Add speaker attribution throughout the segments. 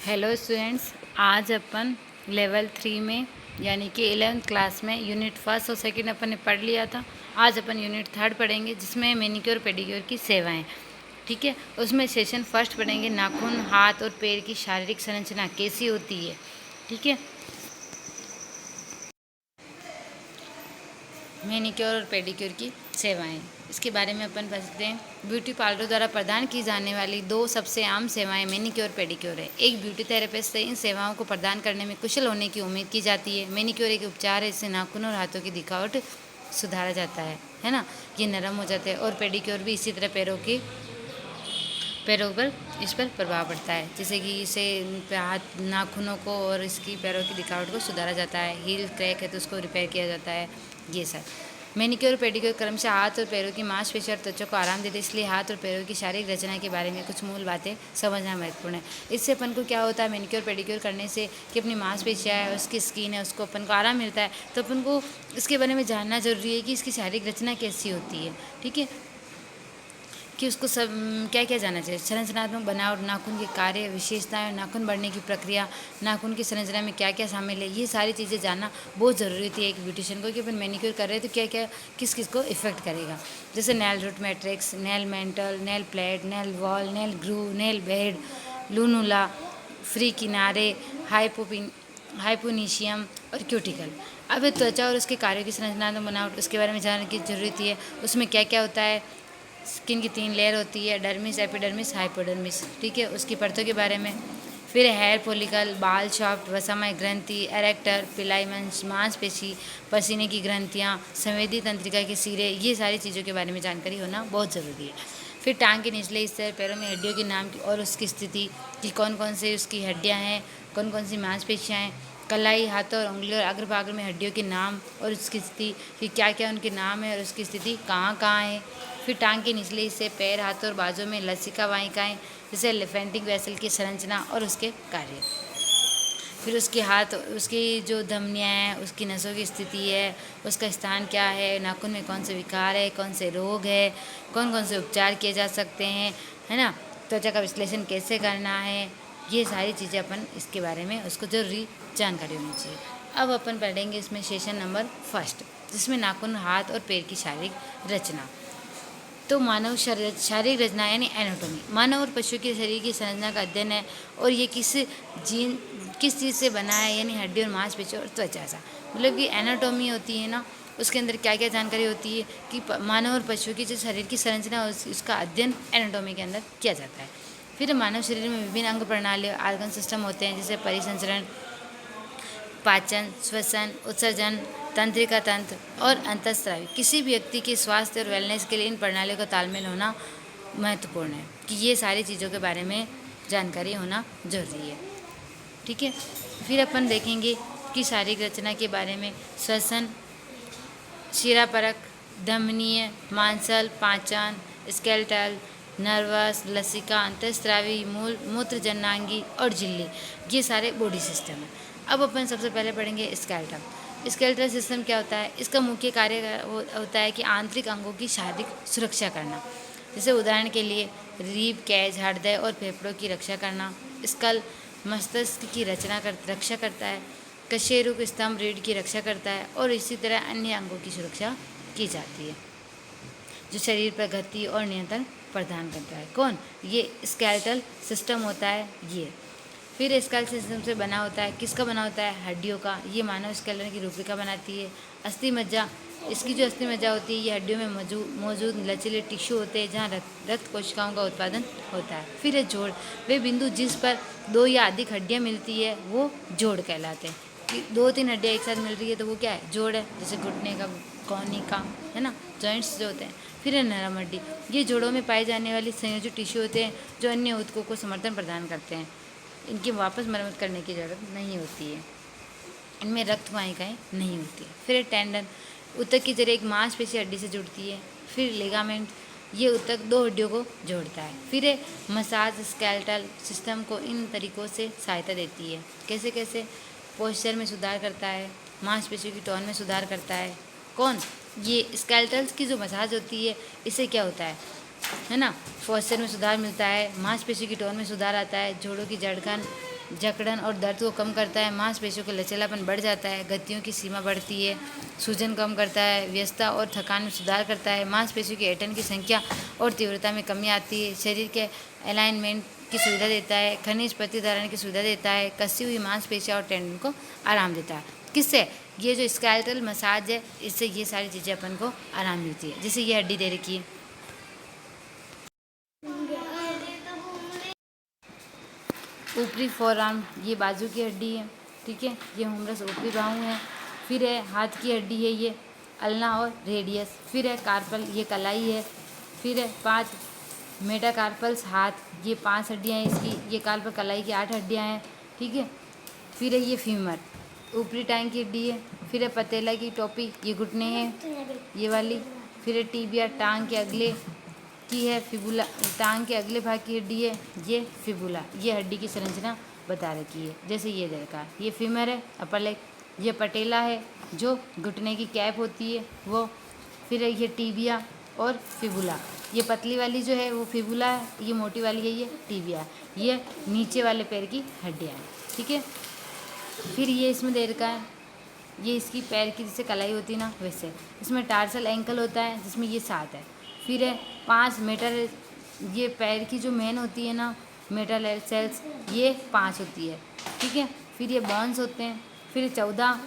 Speaker 1: Hello students, आज अपन level 3 में यानी कि 11th क्लास में यूनिट फर्स्ट और सेकंड अपन ने पढ़ लिया था। आज अपन यूनिट थर्ड पढ़ेंगे जिसमें मैनिक्योर पेडिक्योर की सेवाएं। ठीक है, उसमें सेशन फर्स्ट पढ़ेंगे नाखून, हाथ और पैर की शारीरिक संरचना कैसी होती है। ठीक है, मैनिक्योर और पेडिक्योर की सेवाएं, इसके बारे में अपन पढ़ते हैं। ब्यूटी पार्लर द्वारा प्रदान की जाने वाली दो सबसे आम सेवाएं मैनिक्योर पेडिक्योर है। एक ब्यूटी थेरेपिस्ट से इन सेवाओं को प्रदान करने में कुशल होने की उम्मीद की जाती है। मैनिक्योर एक उपचार है, इससे नाखून और हाथों की दिखावट सुधारा जाता है ना, ये नरम हो जाते हैं। और पेडिक्योर भी इसी तरह पैरों पर इस पर प्रभाव पड़ता है, जैसे कि इसे हाथ नाखूनों को और इसकी पैरों की दिखावट को सुधारा जाता है। हील क्रैक है तो उसको रिपेयर किया जाता है। ये सब मैनिक्योर और पेडिक्योर क्रमशः हाथ और पैरों की मांसपेशी और त्वचा को आराम देते हैं। इसलिए हाथ और पैरों की शारीरिक रचना के बारे में कुछ मूल बातें समझना महत्वपूर्ण है। इससे अपन को क्या होता है, मैनिक्योर पेडिक्योर करने से कि अपनी मांसपेशियाँ है, उसकी स्किन है, उसको अपन को आराम मिलता है। तो अपन को इसके बारे में जानना जरूरी है कि इसकी शारीरिक रचना कैसी होती है। ठीक है, कि उसको सब क्या क्या जानना चाहिए। संरचनात्मक बनावट, नाखून के कार्य, विशेषताएं, नाखून बढ़ने की प्रक्रिया, नाखून की संरचना में क्या क्या शामिल है, ये सारी चीज़ें जानना बहुत ज़रूरी थी एक ब्यूटिशियन को कि अपन मैनिक्योर कर रहे हैं तो क्या क्या किस किस को इफेक्ट करेगा। जैसे nail root matrix, nail mantle, nail plate, nail wall, nail groove, nail bed, lunula, free किनारे, हाइपोनीशियम और क्यूटिकल। अब त्वचा और उसके कार्यों की संरचनात्मक बनावट, उसके बारे में जानने की जरूरत है। उसमें क्या क्या होता है। स्किन की 3 लेयर होती है, डर्मिस, एपिडर्मिस, हाइपोडर्मिस। ठीक है, उसकी परतों के बारे में। फिर हेयर फॉलिकल, बाल शाफ्ट, वसामय ग्रंथि, एरेक्टर, पिलाइमंस, मांसपेशी, पसीने की ग्रंथियाँ, संवेदी तंत्रिका के सिरे, ये सारी चीज़ों के बारे में जानकारी होना बहुत ज़रूरी है। फिर टांग के निचले हिस्से, पैरों में हड्डियों के नाम की और उसकी स्थिति कि कौन कौन से उसकी हड्डियाँ हैं, कौन कौन सी मांसपेशियाँ हैं। कलाई, हाथों और उंगलियों और अग्रभाग में हड्डियों के नाम और उसकी स्थिति कि क्या क्या उनके नाम है और उसकी स्थिति कहाँ कहाँ है। फिर टांग के निचले हिस्से, पैर, हाथों और बाजू में लसिका वाहिकाएँ, जैसे लिम्फेटिक वेसल की संरचना और उसके कार्य। फिर उसके हाथ, उसकी जो धमनियाँ हैं, उसकी नसों की स्थिति है, उसका स्थान क्या है, नाखून में कौन से विकार है, कौन से रोग है, कौन कौन से उपचार किए जा सकते हैं, है ना। त्वचा का विश्लेषण कैसे करना है, ये सारी चीज़ें अपन इसके बारे में उसको जरूरी जानकारी होनी चाहिए। अब अपन पढ़ेंगे इसमें सेशन नंबर फर्स्ट, जिसमें नाखून, हाथ और पैर की शारीरिक रचना। तो मानव शारीरिक रचना यानी एनाटॉमी मानव और पशु के शरीर की संरचना का अध्ययन है, और ये किस चीज़ से बना है, यानी हड्डी और मांसपेशी और त्वचा सा। मतलब कि एनाटॉमी होती है ना, उसके अंदर क्या क्या जानकारी होती है कि मानव और पशु की जो शरीर की संरचना है उसका अध्ययन एनाटॉमी के अंदर किया जाता है। फिर मानव शरीर में विभिन्न अंग प्रणाली ऑर्गन सिस्टम होते हैं, जैसे परिसंचरण, पाचन, श्वसन, उत्सर्जन, तंत्रिका तंत्र और अंतःस्रावी। किसी भी व्यक्ति के स्वास्थ्य और वेलनेस के लिए इन प्रणालियों का तालमेल होना महत्वपूर्ण है, कि ये सारी चीज़ों के बारे में जानकारी होना जरूरी है। ठीक है, फिर अपन देखेंगे कि शारीरिक रचना के बारे में। श्वसन, शिरापरक, धमनीय, मांसल, पाचन, स्केलेटल, नर्वस, लसिका, अंतःस्रावी, मूल, मूत्रजननांगी और झिल्ली, ये सारे बॉडी सिस्टम हैं। अब अपन सबसे पहले पढ़ेंगे स्केलेटल। स्केलेटल सिस्टम क्या होता है, इसका मुख्य कार्य होता है कि आंतरिक अंगों की शारीरिक सुरक्षा करना। जैसे उदाहरण के लिए रीढ़, कैज, हृदय और फेफड़ों की रक्षा करना। स्कल मस्तिष्क की रक्षा करता है। कशेरुक स्तंभ रीढ़ की रक्षा करता है, और इसी तरह अन्य अंगों की सुरक्षा की जाती है, जो शरीर पर गति और नियंत्रण प्रदान करता है। कौन? ये स्केलेटल सिस्टम होता है ये। फिर स्केलेटल सिस्टम से बना होता है, किसका बना होता है? हड्डियों का। ये मानव स्केलेटन की रूपरेखा बनाती है। अस्थि मज्जा, इसकी जो अस्थि मज्जा होती है, ये हड्डियों में मौजूद लचीले टिश्यू होते हैं जहाँ रक्त कोशिकाओं का उत्पादन होता है। फिर है जोड़, वे बिंदु जिस पर 2 या अधिक हड्डियाँ मिलती है वो जोड़ कहलाते हैं। कि 2-3 हड्डियाँ एक साथ मिल रही है तो वो क्या है? जोड़ है। जैसे घुटने का, कोहनी का, है ना, जॉइंट्स जो होते हैं। फिर है नरम हड्डी, ये जोड़ों में पाई जाने वाली संयोजित टिश्यू होते हैं जो अन्य ऊतकों को समर्थन प्रदान करते हैं। इनकी वापस मरम्मत करने की ज़रूरत नहीं होती है, इनमें रक्त वाहिकाएँ नहीं होती है। फिर टेंडन, ऊतक की जरिए एक मांसपेशी हड्डी से जुड़ती है। फिर लिगामेंट, ये ऊतक 2 हड्डियों को जोड़ता है। फिर है मसाज, स्केलेटल सिस्टम को इन तरीकों से सहायता देती है। कैसे कैसे? पोस्चर में सुधार करता है, मांसपेशियों की टोन में सुधार करता है। कौन? ये स्केलेटल्स की जो मसाज होती है, इससे क्या होता है ना, पोस्चर में सुधार मिलता है, मांसपेशी की टोन में सुधार आता है, जोड़ों की धड़कन जकड़न और दर्द को कम करता है, मांसपेशियों का लचीलापन बढ़ जाता है, गतियों की सीमा बढ़ती है, सूजन कम करता है, व्यस्तता और थकान में सुधार करता है, मांसपेशियों की ऐंठन की संख्या और तीव्रता में कमी आती है, शरीर के अलाइनमेंट की सुविधा देता है, खनिज प्रतिधारण की सुविधा देता है, कसी हुई मांसपेशियां और टेंडन को आराम देता है। किससे? ये जो स्केलेटल मसाज है, इससे ये सारी चीज़ें अपन को आराम मिलती है। जैसे ये हड्डी दे रखी है, ऊपरी फोरआर्म, ये बाजू की हड्डी है, ठीक है। ये हुमरस ऊपरी बाहु है। फिर है हाथ की हड्डी है, ये अल्ना और रेडियस। फिर है कार्पल, ये कलाई है। फिर है 5 मेटाकार्पल्स हाथ, ये 5 हड्डियाँ हैं इसकी। ये कार्पल कलाई की 8 हड्डियाँ हैं, ठीक है। फिर है ये फीमर, ऊपरी टांग की हड्डी है। फिर है पतेला की टोपी, ये घुटने हैं ये वाली। फिर है टीबिया, टांग के अगले की है। फिबुला, टांग के अगले भाग की हड्डी है, ये फिबुला। ये हड्डी की संरचना बता रखी है। जैसे ये देखा, ये फीमर है, अपर लेग। ये पटेला है, जो घुटने की कैप होती है वो। फिर है ये टीबिया और फिबुला। ये पतली वाली जो है वो फिबुला है, ये मोटी वाली है ये टीबिया है। ये नीचे वाले पैर की हड्डियाँ हैं, ठीक है। फिर ये इसमें दे रखा है, ये इसकी पैर की जैसे कलाई होती है ना, वैसे इसमें टार्सल एंकल होता है, जिसमें ये 7 है। फिर है 5 मेटल, ये पैर की जो मेन होती है ना मेटल सेल्स, ये 5 होती है, ठीक है। फिर ये बॉन्स होते हैं। फिर 14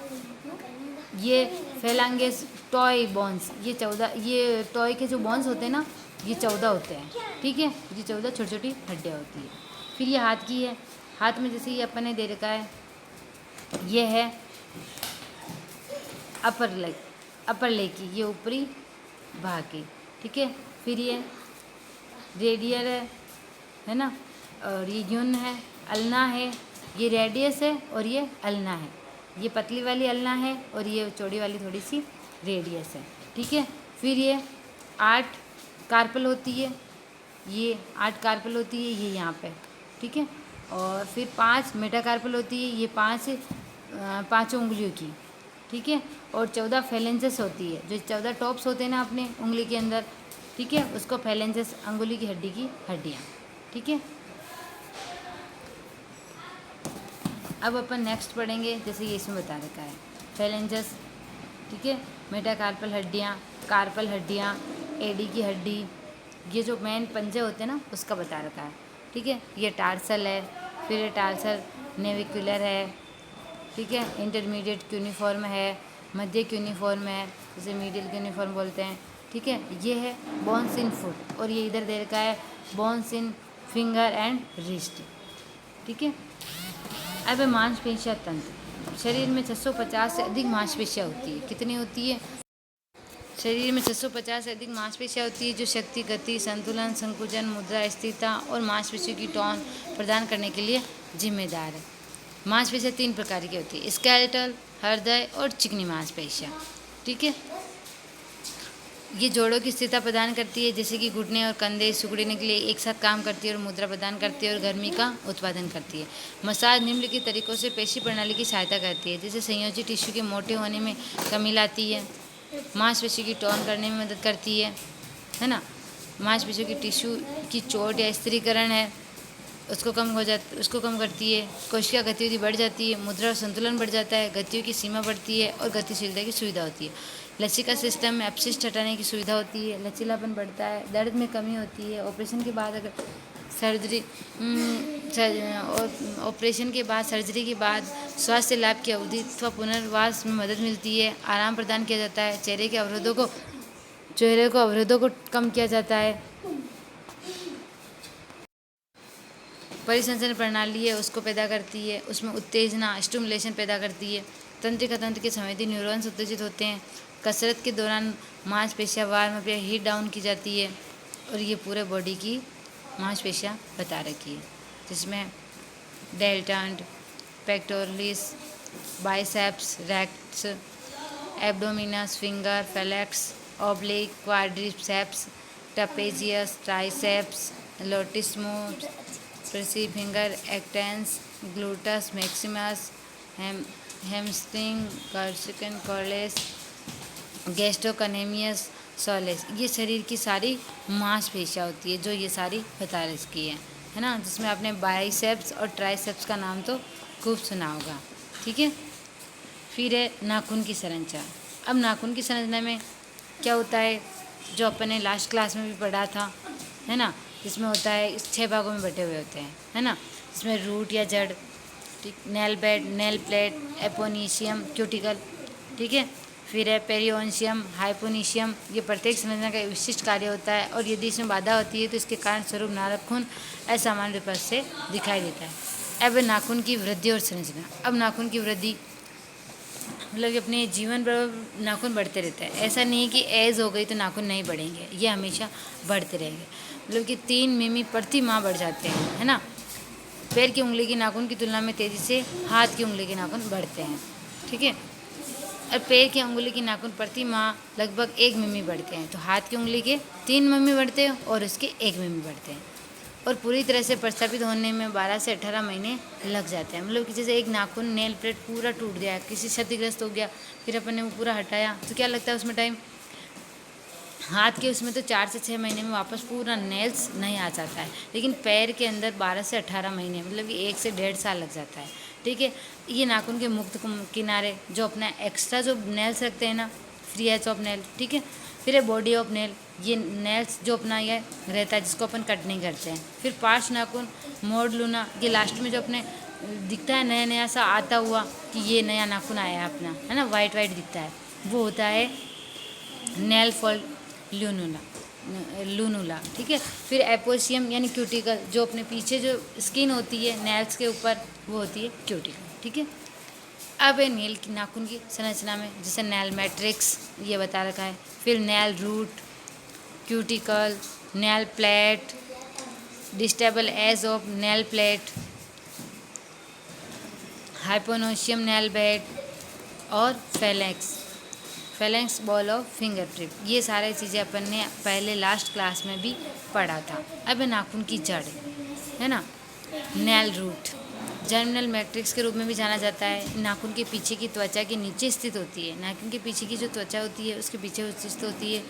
Speaker 1: ये फेलांगेस टॉय बॉन्स, ये 14, ये टॉय के जो बॉन्स होते हैं ना, ये 14 होते हैं, ठीक है। ये 14 छोटी छोटी हड्डियाँ होती है। फिर ये हाथ की है, हाथ में जैसे ये अपन ने दे रखा है, ये है अपर लेग की, ये ऊपरी भाग की, ठीक है। फिर ये रेडियल है ना, और ये यून है, अल्ना है, ये रेडियस है और ये अल्ना है। ये पतली वाली अल्ना है और ये चौड़ी वाली थोड़ी सी रेडियस है, ठीक है। फिर ये 8 कार्पल होती है, ये 8 कार्पल होती है, ये यहाँ पे, ठीक है। और फिर 5 मेटाकार्पल होती है, ये 5 उंगलियों की, ठीक है। और 14 फैलेंजेस होती है, जो 14 टॉप्स होते हैं ना अपने उंगली के अंदर, ठीक है, उसको फैलेंजेस, अंगुली की हड्डी की हड्डियाँ, ठीक है। अब अपन नेक्स्ट पढ़ेंगे, जैसे ये इसमें बता रखा है फैलेंजेस, ठीक है। मेटाकार्पल हड्डियाँ, कार्पल हड्डियाँ, एडी की हड्डी, ये जो मेन पंजे होते हैं ना उसका बता रखा है, ठीक है। ये टार्सल है, फिर ये टार्सल नेविकुलर है, ठीक है। इंटरमीडिएट क्यूनिफॉर्म है, मध्य क्यूनिफॉर्म है, जैसे मीडियल क्यूनिफॉर्म बोलते हैं, ठीक है। ये है बोन्स इन फुट, और ये इधर दे रखा है bones in finger and wrist, ठीक है। अब मांसपेशियाँ तंत्र, शरीर में 650 से अधिक मांसपेशियाँ होती है। कितनी होती है? शरीर में 650 से अधिक मांसपेशियाँ होती है, जो शक्ति, गति, संतुलन, संकुचन, मुद्रा, स्थिरता और मांसपेशियों की टोन प्रदान करने के लिए जिम्मेदार है। मांसपेशियाँ 3 प्रकार की होती है, स्केलेटल, हृदय और चिकनी मांसपेशियाँ, ठीक है। ये जोड़ों की स्थिरता प्रदान करती है, जैसे कि घुटने और कंधे सिकुड़ने के लिए एक साथ काम करती है और मुद्रा प्रदान करती है और गर्मी का उत्पादन करती है। मसाज निम्नलिखित तरीकों से पेशी प्रणाली की सहायता करती है, जैसे संयोजी टिश्यू के मोटे होने में कमी लाती है, मांसपेशी की टोन करने में मदद करती है ना। मांसपेशियों की टिश्यू की चोट या स्थिरीकरण है, उसको कम करती है। कोशिका गतिविधि बढ़ जाती है, मुद्रा और संतुलन बढ़ जाता है, गतियों की सीमा बढ़ती है और गतिशीलता की सुविधा होती है। लसिका सिस्टम में अपशिष्ट हटाने की सुविधा होती है, लचीलापन बढ़ता है, दर्द में कमी होती है। ऑपरेशन के बाद अगर ऑपरेशन के बाद, सर्जरी के बाद स्वास्थ्य लाभ की अवधि अथवा पुनर्वास में मदद मिलती है, आराम प्रदान किया जाता है, चेहरे के अवरोधों को कम किया जाता है। परिसंचरण प्रणाली है उसको पैदा करती है, उसमें उत्तेजना, स्टिमुलेशन पैदा करती है। तंत्रिका तंत्र के संवेदी न्यूरॉन्स उत्तेजित होते हैं। कसरत के दौरान मांसपेशियाँ वार्म अप या हीट डाउन की जाती है, और ये पूरे बॉडी की मांसपेशियाँ बता रखी है, जिसमें deltoid, pectoralis, biceps, rectus, abdominis, finger, flexor, oblique, quadriceps, trapezius, triceps, latissimus, प्रेसी finger, extensor, gluteus maximus, hamstring, कार्सिकन कॉर्लेस, गैस्ट्रोकनेमियस, सोलेस। ये शरीर की सारी मांसपेशियाँ होती है, जो ये सारी बता रखी है, है ना, जिसमें आपने बाइसेप्स और ट्राइसेप्स का नाम तो खूब सुना होगा। ठीक है, फिर है नाखून की संरचना। अब नाखून की संरचना में क्या होता है, जो अपन ने लास्ट क्लास में भी पढ़ा था, है ना, जिसमें होता है इस 6 भागों में बटे हुए होते हैं, है ना, इसमें रूट या जड़, ठीक, nail bed, nail plate, eponychium, cuticle, ठीक है, फिर है पेरियोनिशियम, हाइपोनीशियम। ये प्रत्येक संरचना का एक विशिष्ट कार्य होता है और यदि इसमें बाधा होती है तो इसके कारण स्वरूप नाखून असामान्य रूप से दिखाई देता है। अब नाखून की वृद्धि और संरचना। अब नाखून की वृद्धि मतलब कि अपने जीवन पर नाखून बढ़ते रहते हैं। ऐसा नहीं है कि एज हो गई तो नाखून नहीं बढ़ेंगे, ये हमेशा बढ़ते रहेंगे। मतलब कि 3 मिमी प्रति माह बढ़ जाते हैं, है ना। पैर की उंगली के नाखून की तुलना में तेज़ी से हाथ की उंगली के नाखून बढ़ते हैं, ठीक है। और पैर की उंगली के नाखून प्रति माह लगभग 1 मिमी बढ़ते हैं, तो हाथ की उंगली के 3 मिमी बढ़ते हैं और उसके 1 मिमी बढ़ते हैं। और पूरी तरह से प्रस्थापित होने में 12 से 18 महीने लग जाते हैं। मतलब कि जैसे एक नाखून नेल प्लेट पूरा टूट गया, किसी क्षतिग्रस्त हो गया, फिर अपन ने वो पूरा हटाया तो क्या लगता है उसमें टाइम। हाथ के उसमें तो 4 से 6 महीने में वापस पूरा नेल्स नहीं आ जाता है, लेकिन पैर के अंदर 12 से 18 महीने, मतलब कि 1 से 1.5 साल लग जाता है, ठीक है। ये नाखून के मुक्त किनारे जो अपना एक्स्ट्रा जो नेल्स रखते हैं ना, फ्री एज ऑफ नेल, ठीक है। फिर है बॉडी ऑफ नेल, ये नेल्स जो अपना ये रहता है जिसको अपन कट नहीं करते हैं। फिर पार्श्व नाखून, मोड लूना, ये लास्ट में जो अपने दिखता है नया नया सा आता हुआ कि ये नया नाखून आया है अपना, है ना, वाइट वाइट दिखता है, वो होता है नेल फॉल लूनुला, ठीक है। फिर एपोसियम यानी क्यूटिकल, जो अपने पीछे जो स्किन होती है नेल्स के ऊपर वो होती है क्यूटिकल, ठीक है। अब है नेल की नाखून की संरचना में, जैसे नेल मैट्रिक्स ये बता रखा है, फिर nail root, cuticle, nail plate, distal edge of nail plate, hyponychium nail bed और phalanx ball of finger tip. ये सारी चीज़ें अपन ने पहले लास्ट क्लास में भी पढ़ा था। अब नाखून की जड़, है ना, नेल रूट, जर्मिनल मैट्रिक्स के रूप में भी जाना जाता है। नाखून के पीछे की त्वचा के नीचे स्थित होती है। नाखून के पीछे की जो त्वचा होती है उसके पीछे स्थित होती है,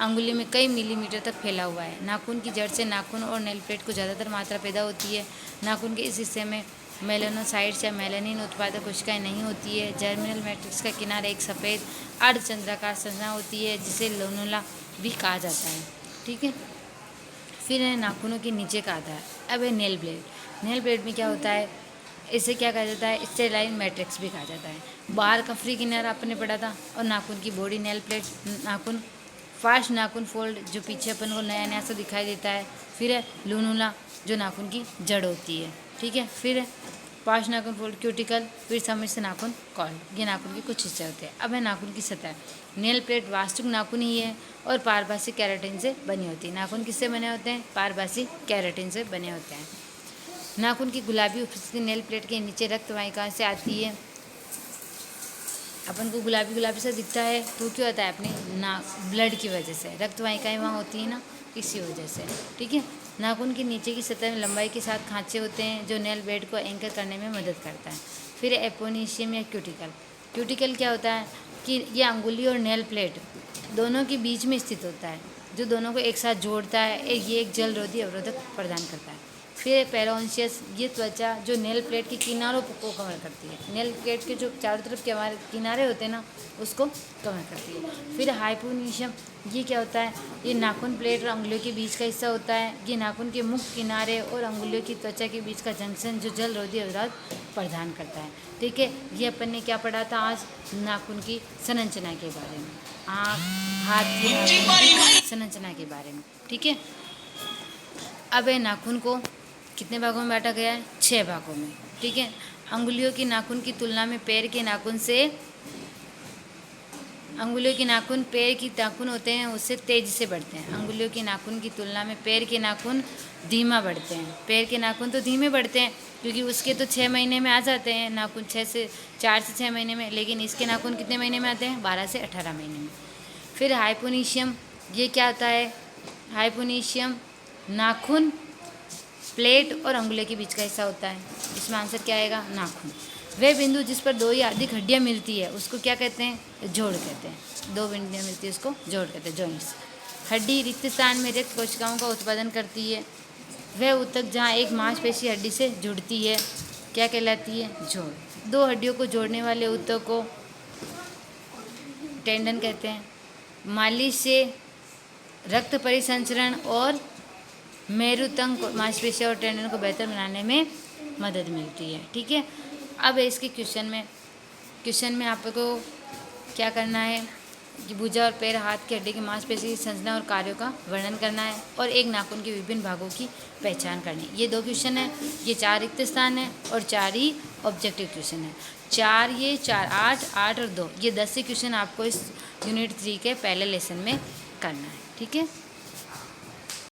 Speaker 1: अंगुली में कई मिलीमीटर तक फैला हुआ है। नाखून की जड़ से नाखून और नेल प्लेट को ज़्यादातर मात्रा पैदा होती है। नाखून के इस हिस्से में मेलानोसाइट्स या मेलानिन उत्पादक कोशिकाएं नहीं होती है। जर्मिनल मैट्रिक्स का किनारा एक सफ़ेद अर्धचंद्राकार संरचना होती है जिसे लोनुला भी कहा जाता है, ठीक है। फिर है नाखूनों के नीचे का आधार। अब है नेल ब्लेड। नेल ब्लेड में क्या होता है, इसे क्या कहा जाता है, स्टेराइन मैट्रिक्स भी कहा जाता है। बाहर का फ्री किनारा आपने पढ़ा था, और नाखून की बॉडी नेल प्लेट, नाखून फास्ट नाखून फोल्ड जो पीछे अपन को नया नया सा दिखाई देता है। फिर है लूनुला जो नाखून की जड़ होती है, ठीक है। फिर है पार्श्व नाखून फोल्ड, क्यूटिकल, फिर सम्मिश्र नाखून कॉल, ये नाखून के कुछ हिस्से होते हैं। अब है नाखून की सतह। नेल प्लेट वास्तविक नाखून ही है और पारभासी केराटिन से बनी होती है। नाखून किससे बने होते हैं, पारभासी केराटिन से बने होते हैं। नाखून की गुलाबी उपस्थिति नेल प्लेट के नीचे रक्त वाहिका से आती है। अपन को गुलाबी गुलाबी सा दिखता है तो क्यों होता है, अपने ब्लड की वजह से, रक्त वाहिकाएँ वहाँ होती है ना, इसी वजह से, ठीक है। नाखून के नीचे की सतह में लंबाई के साथ खांचे होते हैं जो नेल बेड को एंकर करने में मदद करता है। फिर एपोनीशियम या क्यूटिकल। क्यूटिकल क्या होता है कि ये अंगुली और नेल प्लेट दोनों के बीच में स्थित होता है, जो दोनों को एक साथ जोड़ता है। ये एक जल रोधी अवरोधक प्रदान करता है। फिर पेरोन्शियस, ये त्वचा जो नेल प्लेट के किनारों को कवर करती है। नेल प्लेट के जो चारों तरफ के हमारे किनारे होते हैं ना, उसको कवर करती है। फिर हाइपोनीशियम, ये क्या होता है, ये नाखून प्लेट और अंगुलियों के बीच का हिस्सा होता है। ये नाखून के मुख्य किनारे और अंगुलियों की त्वचा के बीच का जंक्शन जो जल रोधी अवरोध प्रदान करता है, ठीक है। ये अपन ने क्या पढ़ा था आज, नाखून की संरचना के बारे में, आँख हाथ की संरचना के बारे में, ठीक है। अब है नाखून को कितने भागों में बांटा गया है, 6 भागों में, ठीक है। अंगुलियों की नाखून की तुलना में पैर के नाखून से, अंगुलियों के नाखून पैर की नाखून होते हैं उससे तेज़ी से बढ़ते हैं। अंगुलियों के नाखून की तुलना में पैर के नाखून धीमा बढ़ते हैं। पैर के नाखून तो धीमे बढ़ते हैं क्योंकि उसके तो 6 महीने में आ जाते हैं नाखून, 4 से 6 महीने में, लेकिन इसके नाखून कितने महीने में आते हैं, 12 से 18 महीने में। फिर हाइपोनीशियम, ये क्या होता है, हाइपोनीशियम नाखून प्लेट और अंगुली के बीच का हिस्सा होता है। इसमें आंसर क्या आएगा, नाखून। वह बिंदु जिस पर 2 या अधिक हड्डियाँ मिलती है उसको क्या कहते हैं, जोड़ कहते हैं। 2 हड्डियाँ मिलती है उसको जोड़ कहते हैं, जॉइंट्स। हड्डी रिक्त स्थान में रक्त कोशिकाओं का उत्पादन करती है। वह ऊतक जहाँ एक मांसपेशी हड्डी से जुड़ती है क्या कहलाती है? जोड़। दो हड्डियों को जोड़ने वाले ऊतक को टेंडन कहते हैं। मालिश से रक्त परिसंचरण और मेरुतंक मांसपेशियों और टेंडन को बेहतर बनाने में मदद मिलती है। ठीक है, अब इसके क्वेश्चन में आपको क्या करना है कि भुजा और पैर हाथ की हड्डी की मांसपेशी की संरचना और कार्यों का वर्णन करना है और एक नाखून के विभिन्न भागों की पहचान करनी है। ये 2 क्वेश्चन है, ये 4 रिक्त स्थान है और 4 ही ऑब्जेक्टिव क्वेश्चन है। 4 ये 4 8 8 और 2 ये 10 से क्वेश्चन आपको इस यूनिट 3 के पहले लेसन में करना है। ठीक है।